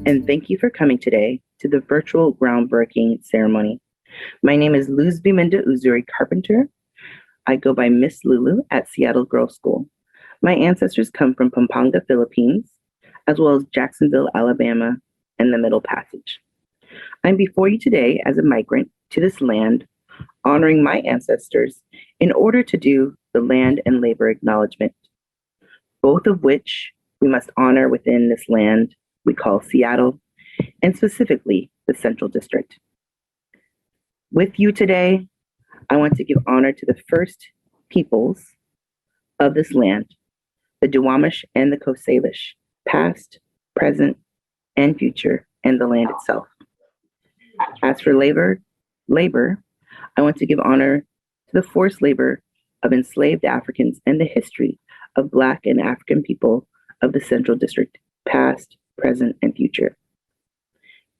and thank you for coming today to the virtual groundbreaking ceremony. My name is Luz Biminda Uzuri Carpenter. I go by Miss Lulu at Seattle Girls School. My ancestors come from Pampanga, Philippines, as well as Jacksonville, Alabama, and the Middle Passage. I'm before you today as a migrant to this land, honoring my ancestors in order to do the land and labor acknowledgement, both of which we must honor within this land we call Seattle, and specifically the Central District. With you today, I want to give honor to the first peoples of this land, the Duwamish and the Coast Salish, past, present, and future, and the land itself. As for labor, I want to give honor to the forced labor of enslaved Africans and the history of Black and African people of the Central District, past, present, and future.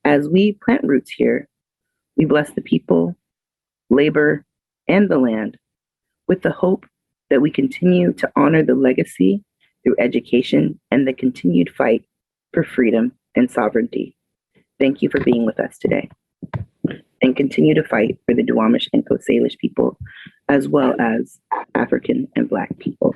As we plant roots here, we bless the people, labor, and the land with the hope that we continue to honor the legacy through education and the continued fight for freedom and sovereignty. Thank you for being with us today, and continue to fight for the Duwamish and Coast Salish people, as well as African and Black people.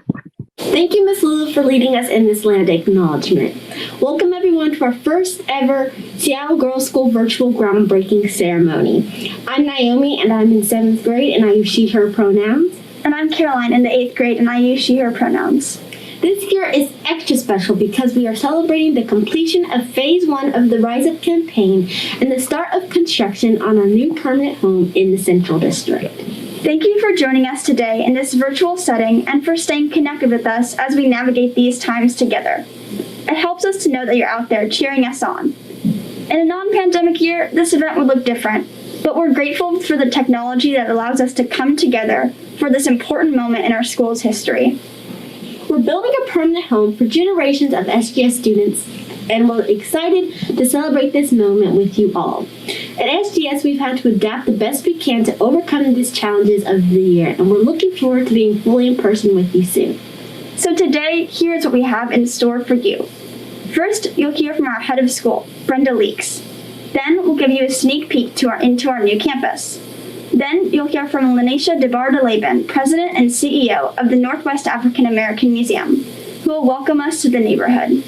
Thank you, Ms. Lulu, for leading us in this land acknowledgement. Welcome everyone to our first ever Seattle Girls School virtual groundbreaking ceremony. I'm Naomi and I'm in 7th grade and I use she, her pronouns. And I'm Caroline in the 8th grade and I use she, her pronouns. This year is extra special because we are celebrating the completion of Phase 1 of the Rise Up campaign and the start of construction on our new permanent home in the Central District. Thank you for joining us today in this virtual setting and for staying connected with us as we navigate these times together. It helps us to know that you're out there cheering us on. In a non-pandemic year, this event would look different, but we're grateful for the technology that allows us to come together for this important moment in our school's history. We're building a permanent home for generations of SGS students, and we're excited to celebrate this moment with you all. At SGS, we've had to adapt the best we can to overcome these challenges of the year, and we're looking forward to being fully in person with you soon. So today, here's what we have in store for you. First, you'll hear from our head of school, Brenda Leaks. Then we'll give you a sneak peek into our new campus. Then you'll hear from Lanesha DeBar-DeLaban, President and CEO of the Northwest African American Museum, who will welcome us to the neighborhood.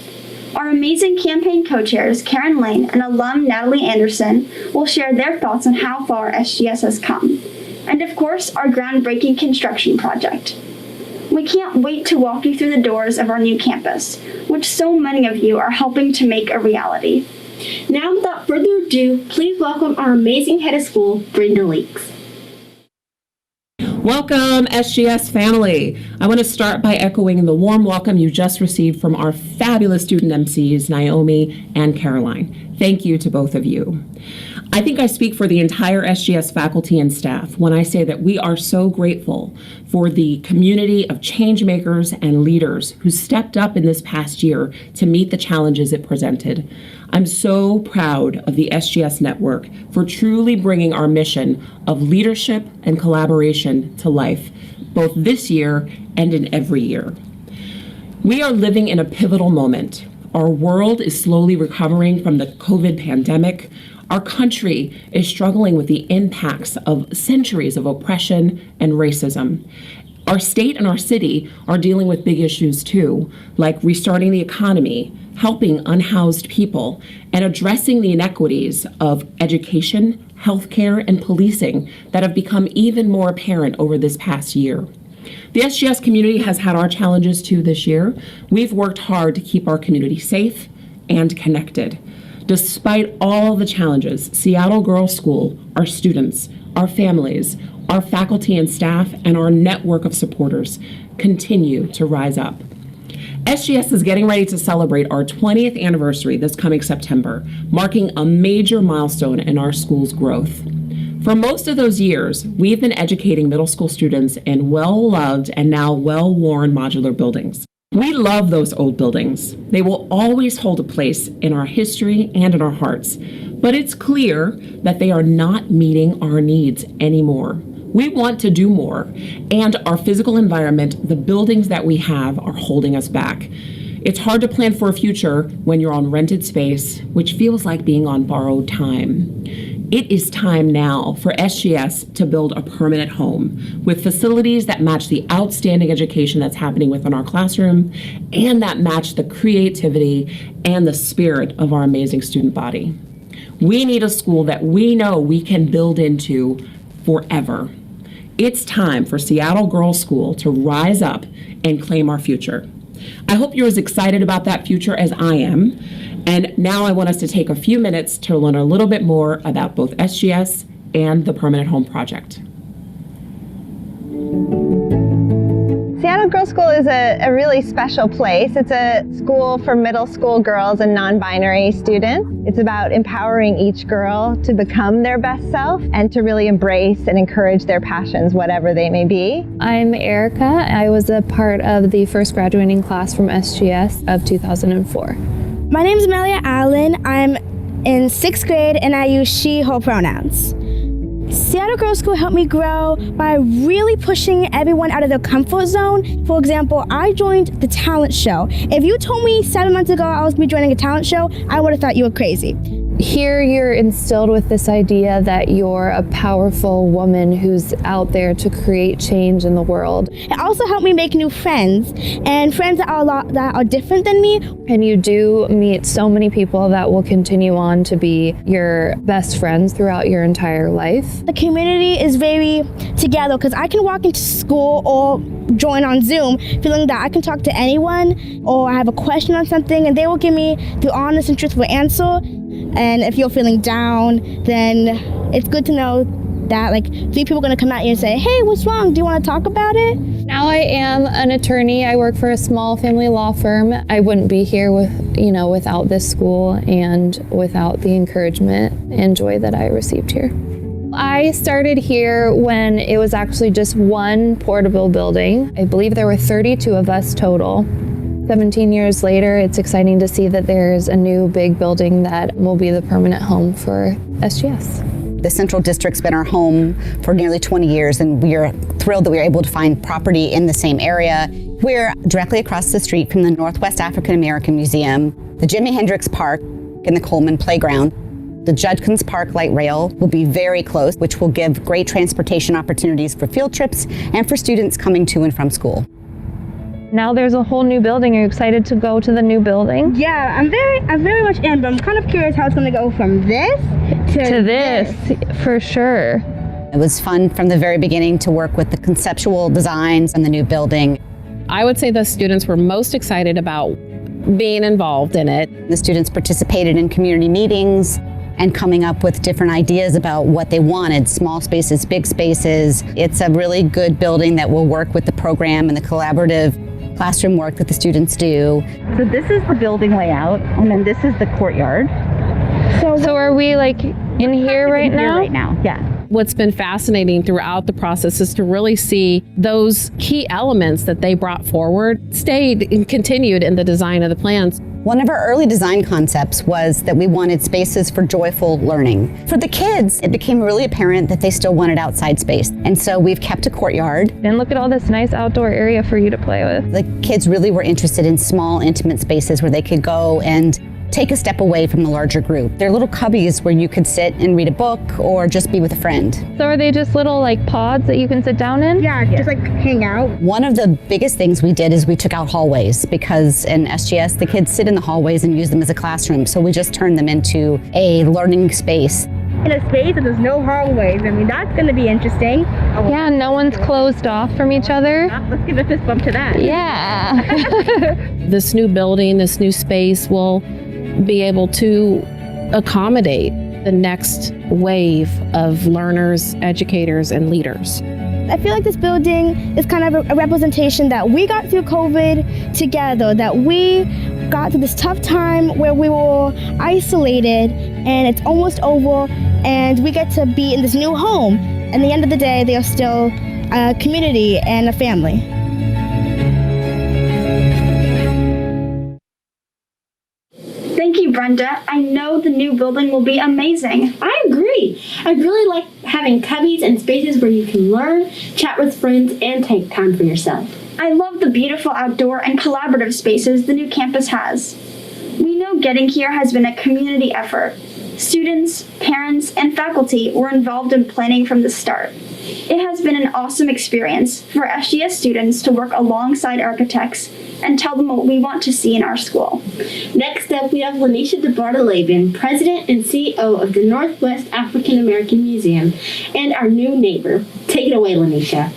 Our amazing campaign co-chairs, Karen Lane and alum Natalie Anderson, will share their thoughts on how far SGS has come. And of course, our groundbreaking construction project. We can't wait to walk you through the doors of our new campus, which so many of you are helping to make a reality. Now, without further ado, please welcome our amazing head of school, Brenda Leaks. Welcome, SGS family. I want to start by echoing the warm welcome you just received from our fabulous student MCs, Naomi and Caroline. Thank you to both of you. I think I speak for the entire SGS faculty and staff when I say that we are so grateful for the community of change makers and leaders who stepped up in this past year to meet the challenges it presented. I'm so proud of the SGS network for truly bringing our mission of leadership and collaboration to life, both this year and in every year. We are living in a pivotal moment. Our world is slowly recovering from the COVID pandemic. Our country is struggling with the impacts of centuries of oppression and racism. Our state and our city are dealing with big issues too, like restarting the economy, helping unhoused people, and addressing the inequities of education, healthcare, and policing that have become even more apparent over this past year. The SGS community has had our challenges too this year. We've worked hard to keep our community safe and connected. Despite all the challenges, Seattle Girls School, our students, our families, our faculty and staff, and our network of supporters continue to rise up. SGS is getting ready to celebrate our 20th anniversary this coming September, marking a major milestone in our school's growth. For most of those years, we've been educating middle school students in well-loved and now well-worn modular buildings. We love those old buildings. They will always hold a place in our history and in our hearts, but it's clear that they are not meeting our needs anymore. We want to do more, and our physical environment, the buildings that we have, are holding us back. It's hard to plan for a future when you're on rented space, which feels like being on borrowed time. It is time now for SGS to build a permanent home with facilities that match the outstanding education that's happening within our classroom and that match the creativity and the spirit of our amazing student body. We need a school that we know we can build into forever. It's time for Seattle Girls School to rise up and claim our future. I hope you're as excited about that future as I am. And now I want us to take a few minutes to learn a little bit more about both SGS and the Permanent Home Project. Seattle Girls School is a really special place. It's a school for middle school girls and non-binary students. It's about empowering each girl to become their best self and to really embrace and encourage their passions, whatever they may be. I'm Erica. I was a part of the first graduating class from SGS of 2004. My name is Amelia Allen. I'm in 6th grade and I use she, her pronouns. Seattle Girls School helped me grow by really pushing everyone out of their comfort zone. For example, I joined the talent show. If you told me 7 months ago I was going to be joining a talent show, I would have thought you were crazy. Here you're instilled with this idea that you're a powerful woman who's out there to create change in the world. It also helped me make new friends, and friends that are different than me. And you do meet so many people that will continue on to be your best friends throughout your entire life. The community is very together because I can walk into school or join on Zoom feeling that I can talk to anyone, or I have a question on something and they will give me the honest and truthful answer. And if you're feeling down, then it's good to know that like 3 people are going to come at you and say, hey, what's wrong? Do you want to talk about it? Now I am an attorney. I work for a small family law firm. I wouldn't be here without this school and without the encouragement and joy that I received here. I started here when it was actually just one portable building. I believe there were 32 of us total. 17 years later, it's exciting to see that there's a new big building that will be the permanent home for SGS. The Central District's been our home for nearly 20 years, and we are thrilled that we were able to find property in the same area. We're directly across the street from the Northwest African American Museum, the Jimi Hendrix Park, and the Coleman Playground. The Judkins Park Light Rail will be very close, which will give great transportation opportunities for field trips and for students coming to and from school. Now there's a whole new building. Are you excited to go to the new building? Yeah, I'm very much in, but I'm kind of curious how it's going to go from this to this, for sure. It was fun from the very beginning to work with the conceptual designs and the new building. I would say the students were most excited about being involved in it. The students participated in community meetings and coming up with different ideas about what they wanted, small spaces, big spaces. It's a really good building that will work with the program and the collaborative classroom work that the students do. So this is the building layout, and then this is the courtyard. So are we like in here right now? Right now, yeah. What's been fascinating throughout the process is to really see those key elements that they brought forward stayed and continued in the design of the plans. One of our early design concepts was that we wanted spaces for joyful learning. For the kids, it became really apparent that they still wanted outside space. And so we've kept a courtyard. And look at all this nice outdoor area for you to play with. The kids really were interested in small, intimate spaces where they could go and take a step away from the larger group. They're little cubbies where you could sit and read a book or just be with a friend. So are they just little like pods that you can sit down in? Yeah, just like hang out. One of the biggest things we did is we took out hallways, because in SGS, the kids sit in the hallways and use them as a classroom. So we just turned them into a learning space. In a space and there's no hallways. I mean, that's going to be interesting. Yeah, no one's closed off from each other. Let's give a fist bump to that. Yeah. This new building, this new space will be able to accommodate the next wave of learners, educators, and leaders. I feel like this building is kind of a representation that we got through COVID together, that we got through this tough time where we were isolated and it's almost over and we get to be in this new home. And at the end of the day, they are still a community and a family. Thank you, Brenda. I know the new building will be amazing. I agree. I really like having cubbies and spaces where you can learn, chat with friends, and take time for yourself. I love the beautiful outdoor and collaborative spaces the new campus has. We know getting here has been a community effort. Students, parents, and faculty were involved in planning from the start. It has been an awesome experience for SGS students to work alongside architects and tell them what we want to see in our school. Next up, we have Lanisha DeBartolabin, President and CEO of the Northwest African American Museum, and our new neighbor. Take it away, Lanisha.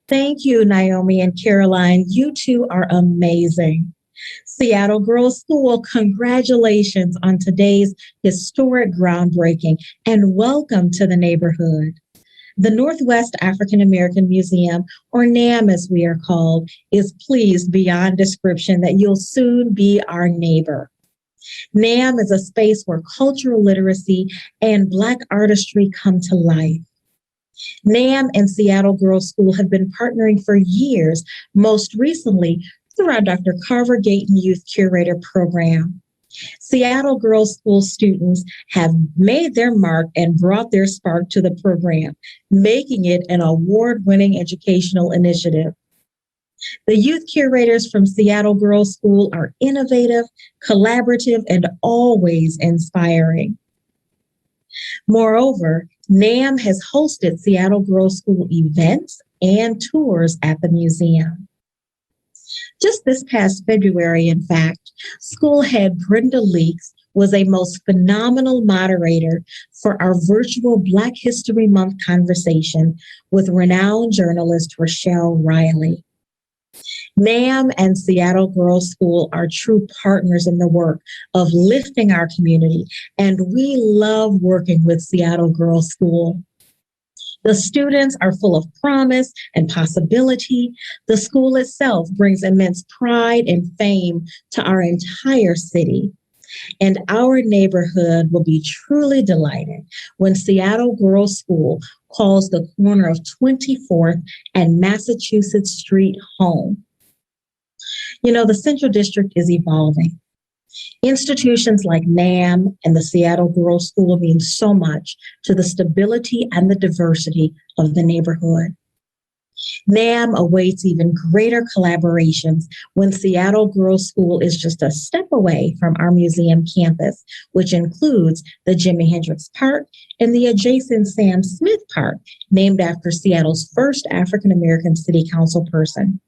Thank you, Naomi and Caroline. You two are amazing. Seattle Girls School, congratulations on today's historic groundbreaking and welcome to the neighborhood. The Northwest African American Museum, or NAM as we are called, is pleased beyond description that you'll soon be our neighbor. NAM is a space where cultural literacy and Black artistry come to life. NAM and Seattle Girls School have been partnering for years, most recently through our Dr. Carver Gayton Youth Curator Program. Seattle Girls School students have made their mark and brought their spark to the program, making it an award-winning educational initiative. The youth curators from Seattle Girls School are innovative, collaborative, and always inspiring. Moreover, NAM has hosted Seattle Girls School events and tours at the museum. Just this past February, in fact, school head Brenda Leaks was a most phenomenal moderator for our virtual Black History Month conversation with renowned journalist Rochelle Riley. NAM and Seattle Girls School are true partners in the work of lifting our community, and we love working with Seattle Girls School. The students are full of promise and possibility. The school itself brings immense pride and fame to our entire city. And our neighborhood will be truly delighted when Seattle Girls School calls the corner of 24th and Massachusetts Street home. You know, the Central District is evolving. Institutions like NAM and the Seattle Girls School mean so much to the stability and the diversity of the neighborhood. NAM awaits even greater collaborations when Seattle Girls School is just a step away from our museum campus, which includes the Jimi Hendrix Park and the adjacent Sam Smith Park, named after Seattle's first African American city council person.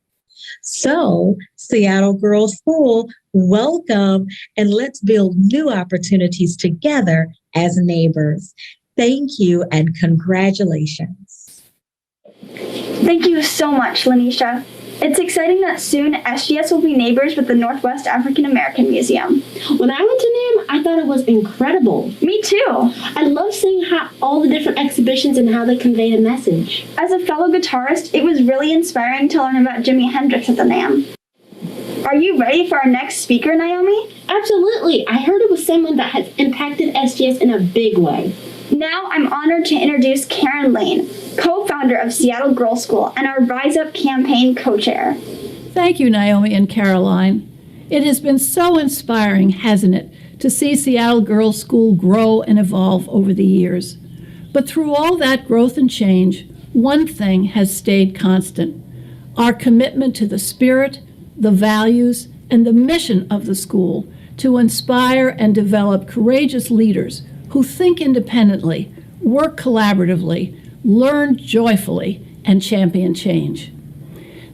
So, Seattle Girls School, welcome, and let's build new opportunities together as neighbors. Thank you and congratulations. Thank you so much, Lanisha. It's exciting that soon SGS will be neighbors with the Northwest African American Museum. When I went to NAM, I thought it was incredible. Me too. I love seeing how all the different exhibitions and how they conveyed a message. As a fellow guitarist, it was really inspiring to learn about Jimi Hendrix at the NAM. Are you ready for our next speaker, Naomi? Absolutely. I heard it was someone that has impacted SGS in a big way. Now I'm honored to introduce Karen Lane, co-founder of Seattle Girls School and our Rise Up campaign co-chair. Thank you, Naomi and Caroline. It has been so inspiring, hasn't it, to see Seattle Girls School grow and evolve over the years. But through all that growth and change, one thing has stayed constant: our commitment to the spirit, the values, and the mission of the school to inspire and develop courageous leaders who think independently, work collaboratively, learn joyfully, and champion change.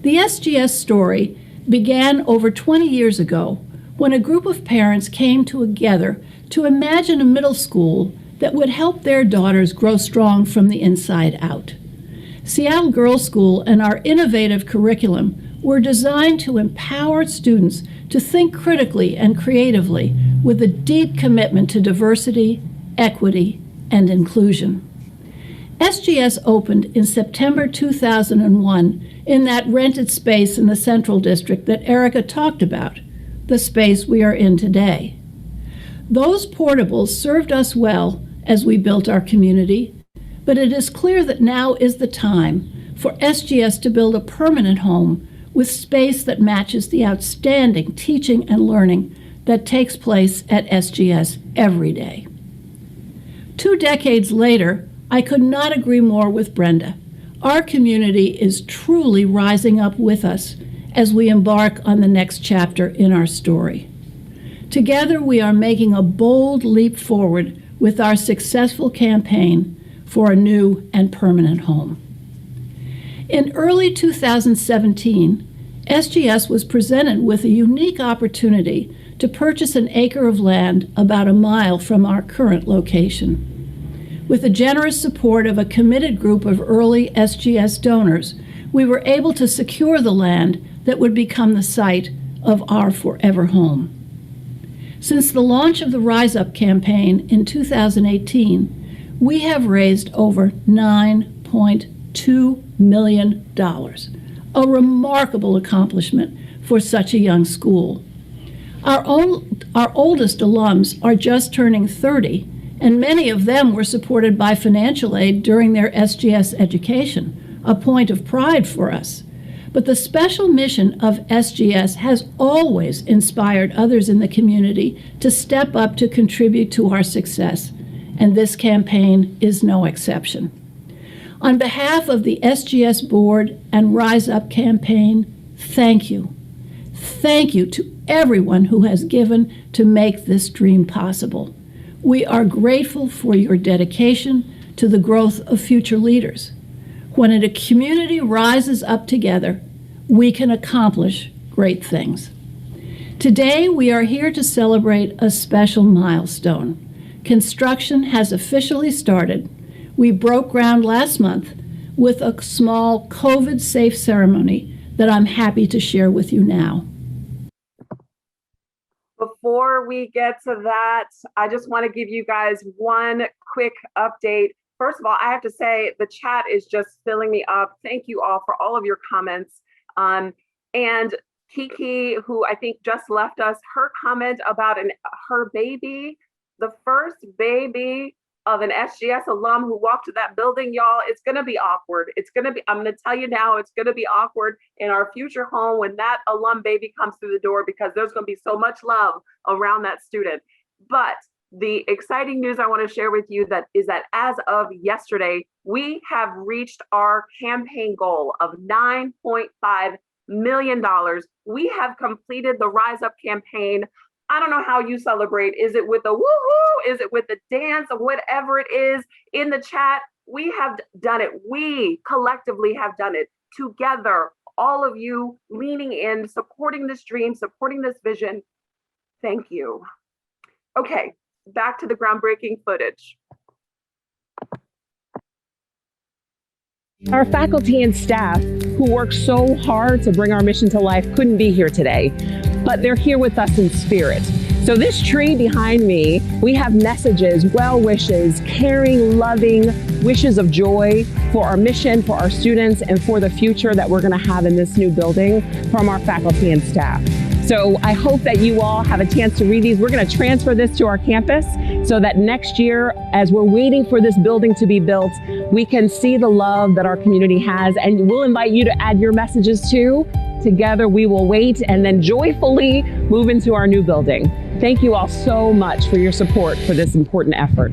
The SGS story began over 20 years ago when a group of parents came together to imagine a middle school that would help their daughters grow strong from the inside out. Seattle Girls School and our innovative curriculum were designed to empower students to think critically and creatively with a deep commitment to diversity, equity, and inclusion. SGS opened in September 2001 in that rented space in the Central District that Erica talked about, the space we are in today. Those portables served us well as we built our community, but it is clear that now is the time for SGS to build a permanent home with space that matches the outstanding teaching and learning that takes place at SGS every day. 2 decades later, I could not agree more with Brenda. Our community is truly rising up with us as we embark on the next chapter in our story. Together, we are making a bold leap forward with our successful campaign for a new and permanent home. In early 2017, SGS was presented with a unique opportunity to purchase an acre of land about a mile from our current location. With the generous support of a committed group of early SGS donors, we were able to secure the land that would become the site of our forever home. Since the launch of the Rise Up campaign in 2018, we have raised over $9.2 million, a remarkable accomplishment for such a young school. Our oldest alums are just turning 30, and many of them were supported by financial aid during their SGS education, a point of pride for us. But the special mission of SGS has always inspired others in the community to step up to contribute to our success, and this campaign is no exception. On behalf of the SGS Board and Rise Up campaign, thank you. Thank you to everyone who has given to make this dream possible. We are grateful for your dedication to the growth of future leaders. When a community rises up together, we can accomplish great things. Today, we are here to celebrate a special milestone. Construction has officially started. We broke ground last month with a small COVID-safe ceremony that I'm happy to share with you now. Before we get to that, I just want to give you guys one quick update. First of all, I have to say the chat is just filling me up. Thank you all for all of your comments. And Kiki, who I think just left us, her comment about her baby, the first baby of an SGS alum who walked to that building, y'all, it's going to be awkward. I'm going to tell you now, it's going to be awkward in our future home when that alum baby comes through the door, because there's going to be so much love around that student. But the exciting news I want to share with you is that as of yesterday, we have reached our campaign goal of $9.5 million. We have completed the Rise Up campaign. I don't know how you celebrate. Is it with a woohoo? Is it with a dance or whatever it is in the chat? We have done it. We collectively have done it together. All of you leaning in, supporting this dream, supporting this vision. Thank you. Okay, back to the groundbreaking footage. Our faculty and staff who work so hard to bring our mission to life couldn't be here today, but they're here with us in spirit. So this tree behind me, we have messages, well wishes, caring, loving wishes of joy for our mission, for our students, and for the future that we're going to have in this new building from our faculty and staff. So I hope that you all have a chance to read these. We're going to transfer this to our campus so that next year, as we're waiting for this building to be built, we can see the love that our community has, and we'll invite you to add your messages too. Together we will wait and then joyfully move into our new building. Thank you all so much for your support for this important effort.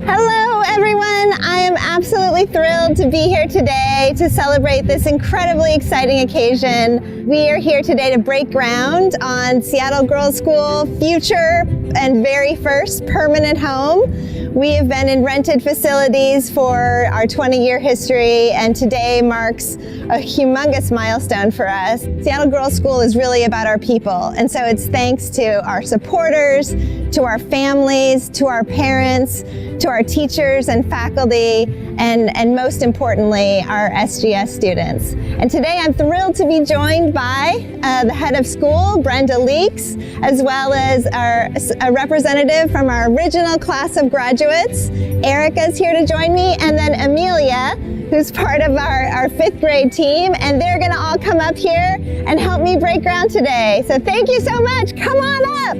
Hello, everyone. I am absolutely thrilled to be here today to celebrate this incredibly exciting occasion. We are here today to break ground on Seattle Girls School future and very first permanent home. We have been in rented facilities for our 20-year history, and today marks a humongous milestone for us. Seattle Girls School is really about our people, and so it's thanks to our supporters, to our families, to our parents, to our teachers and faculty, and most importantly, our SGS students. And today I'm thrilled to be joined by the head of school, Brenda Leaks, as well as a representative from our original class of graduates. Erica's here to join me, and then Amelia, who's part of our 5th grade team, and they're gonna all come up here and help me break ground today. So thank you so much, come on up.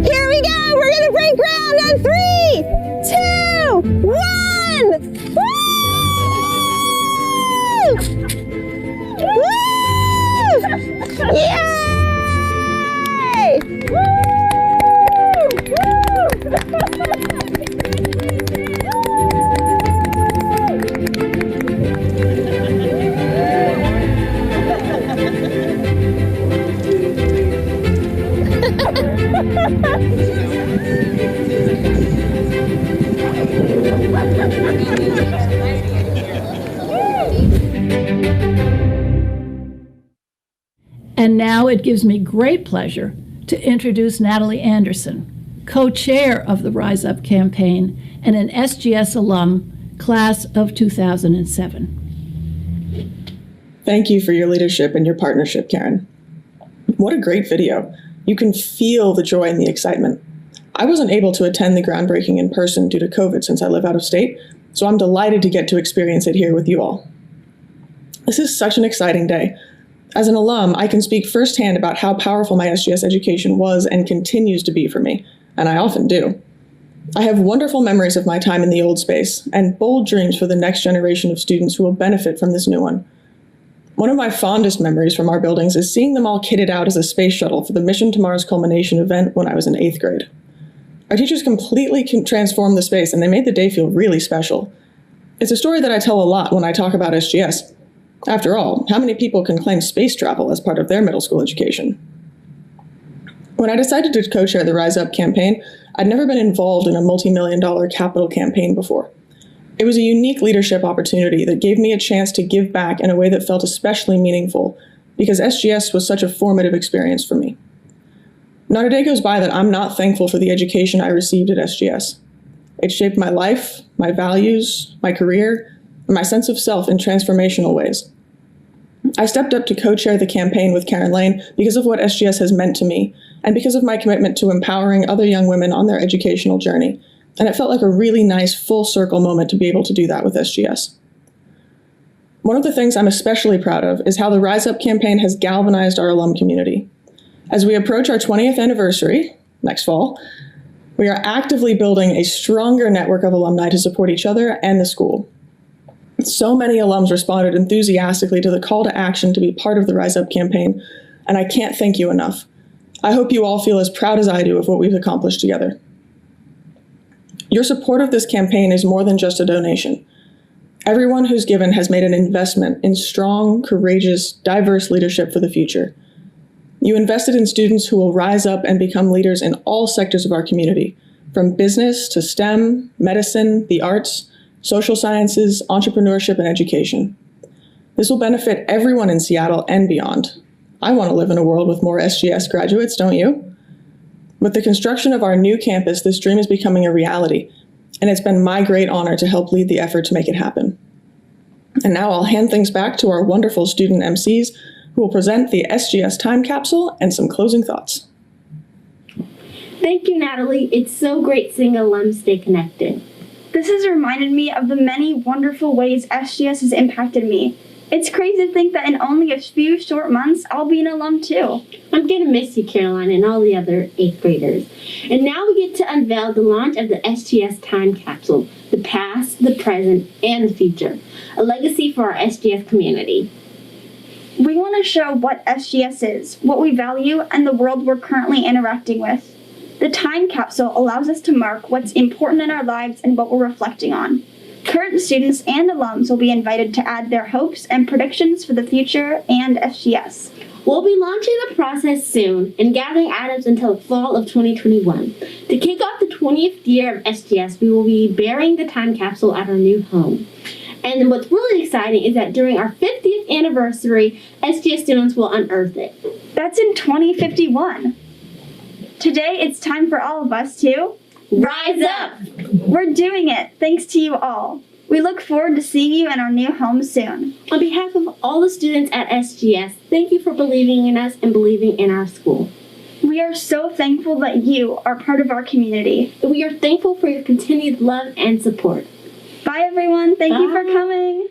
Here we go, we're gonna break ground on 3, 2, 1. Woo! Woo! And now it gives me great pleasure to introduce Natalie Anderson, co-chair of the Rise Up campaign and an SGS alum, class of 2007. Thank you for your leadership and your partnership, Karen. What a great video. You can feel the joy and the excitement. I wasn't able to attend the groundbreaking in person due to COVID since I live out of state, so I'm delighted to get to experience it here with you all. This is such an exciting day. As an alum, I can speak firsthand about how powerful my SGS education was and continues to be for me, and I often do. I have wonderful memories of my time in the old space and bold dreams for the next generation of students who will benefit from this new one. One of my fondest memories from our buildings is seeing them all kitted out as a space shuttle for the Mission to Mars Culmination event when I was in 8th grade. Our teachers completely transformed the space and they made the day feel really special. It's a story that I tell a lot when I talk about SGS. After all, how many people can claim space travel as part of their middle school education? When I decided to co-chair the Rise Up campaign, I'd never been involved in a multi-million-dollar capital campaign before. It was a unique leadership opportunity that gave me a chance to give back in a way that felt especially meaningful, because SGS was such a formative experience for me. Not a day goes by that I'm not thankful for the education I received at SGS. It shaped my life, my values, my career, and my sense of self in transformational ways. I stepped up to co-chair the campaign with Karen Lane because of what SGS has meant to me, and because of my commitment to empowering other young women on their educational journey. And it felt like a really nice full circle moment to be able to do that with SGS. One of the things I'm especially proud of is how the Rise Up campaign has galvanized our alum community. As we approach our 20th anniversary, next fall, we are actively building a stronger network of alumni to support each other and the school. So many alums responded enthusiastically to the call to action to be part of the Rise Up campaign, and I can't thank you enough. I hope you all feel as proud as I do of what we've accomplished together. Your support of this campaign is more than just a donation. Everyone who's given has made an investment in strong, courageous, diverse leadership for the future. You invested in students who will rise up and become leaders in all sectors of our community, from business to STEM, medicine, the arts, social sciences, entrepreneurship, and education. This will benefit everyone in Seattle and beyond. I want to live in a world with more SGS graduates, don't you? With the construction of our new campus, this dream is becoming a reality, and it's been my great honor to help lead the effort to make it happen. And now I'll hand things back to our wonderful student MCs, who will present the SGS time capsule and some closing thoughts. Thank you, Natalie. It's so great seeing alums stay connected. This has reminded me of the many wonderful ways SGS has impacted me. It's crazy to think that in only a few short months, I'll be an alum too. I'm going to miss you, Caroline, and all the other 8th graders. And now we get to unveil the launch of the SGS time capsule, the past, the present, and the future, a legacy for our SGS community. We want to show what SGS is, what we value, and the world we're currently interacting with. The time capsule allows us to mark what's important in our lives and what we're reflecting on. Current students and alums will be invited to add their hopes and predictions for the future and SGS. We'll be launching the process soon and gathering items until the fall of 2021. To kick off the 20th year of SGS, we will be burying the time capsule at our new home. And what's really exciting is that during our 50th anniversary, SGS students will unearth it. That's in 2051. Today, it's time for all of us to rise up! We're doing it, thanks to you all. We look forward to seeing you in our new home soon. On behalf of all the students at SGS, thank you for believing in us and believing in our school. We are so thankful that you are part of our community. We are thankful for your continued love and support. Bye, everyone. Thank you for coming.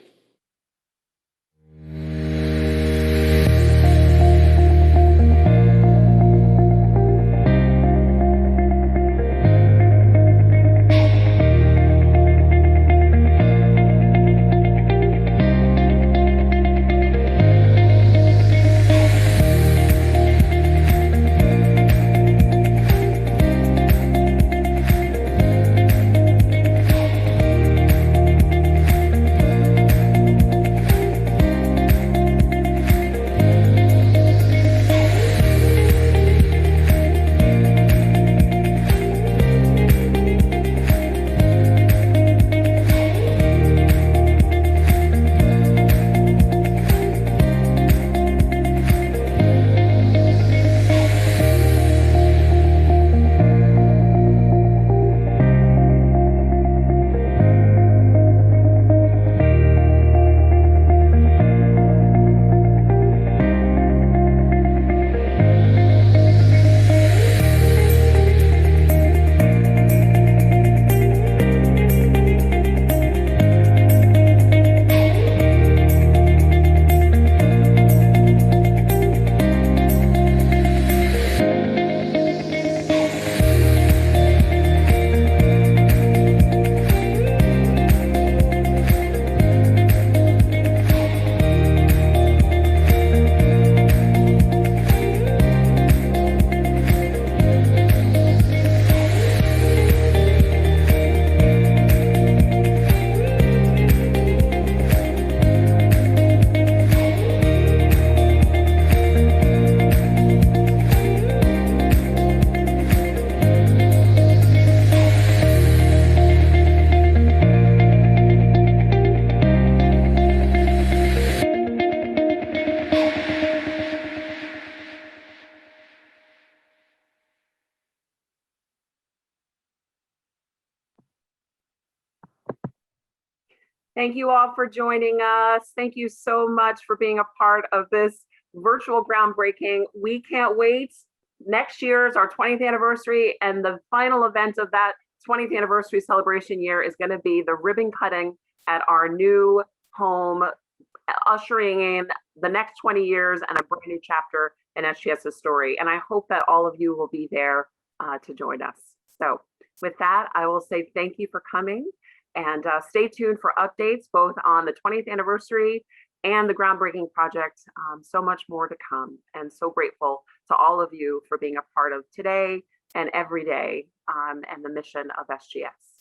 Thank you all for joining us. Thank you so much for being a part of this virtual groundbreaking. We can't wait. Next year is our 20th anniversary, and the final event of that 20th anniversary celebration year is going to be the ribbon cutting at our new home, ushering in the next 20 years and a brand new chapter in SGS's story. And I hope that all of you will be there to join us. So with that, I will say thank you for coming, and stay tuned for updates both on the 20th anniversary and the groundbreaking project. So much more to come, and so grateful to all of you for being a part of today and every day and the mission of SGS.